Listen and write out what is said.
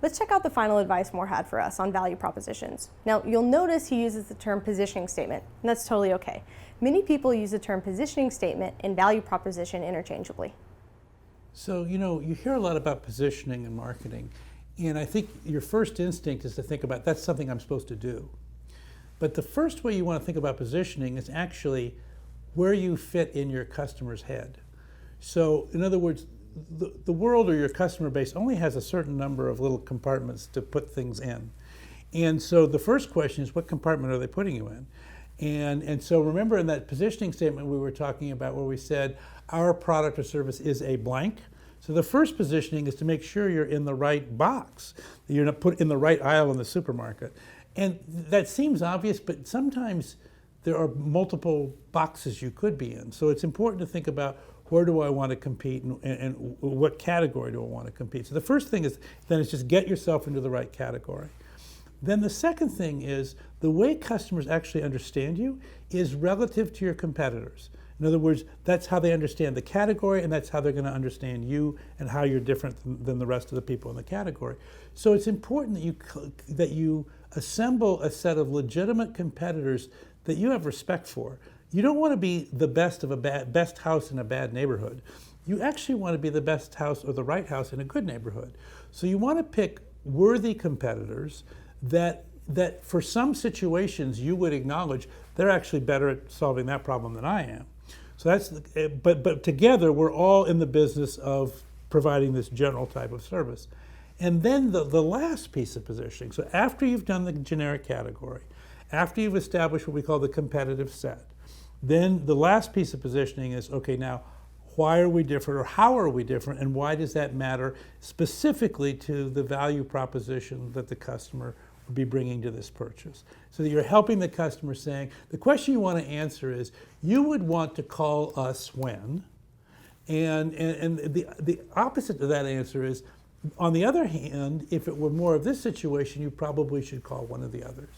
Let's check out the final advice Moore had for us on value propositions. Now, you'll notice he uses the term positioning statement, and that's totally okay. Many people use the term positioning statement and value proposition interchangeably. So, you hear a lot about positioning and marketing, and I think your first instinct is to think about that's something I'm supposed to do. But the first way you want to think about positioning is actually where you fit in your customer's head. So, in other words, the world or your customer base only has a certain number of little compartments to put things in. And so the first question is, what compartment are they putting you in? And so remember in that positioning statement we were talking about where we said our product or service is a blank. So the first positioning is to make sure you're in the right box, that you're not put in the right aisle in the supermarket. And that seems obvious, but sometimes there are multiple boxes you could be in. So it's important to think about where do I want to compete and what category do I want to compete. So the first thing is just get yourself into the right category. Then the second thing is the way customers actually understand you is relative to your competitors. In other words, that's how they understand the category, and that's how they're going to understand you and how you're different than the rest of the people in the category. So it's important that you assemble a set of legitimate competitors that you have respect for. You don't want to be the best of best house in a bad neighborhood. You actually want to be the best house or the right house in a good neighborhood. So you want to pick worthy competitors that for some situations you would acknowledge they're actually better at solving that problem than I am. So but together we're all in the business of providing this general type of service. And then the last piece of positioning. So after you've done the generic category, after you've established what we call the competitive set, then the last piece of positioning is, okay, now why are we different or how are we different and why does that matter specifically to the value proposition that the customer would be bringing to this purchase? So that you're helping the customer saying, the question you want to answer is, you would want to call us when? And the opposite to that answer is, on the other hand, if it were more of this situation, you probably should call one of the others.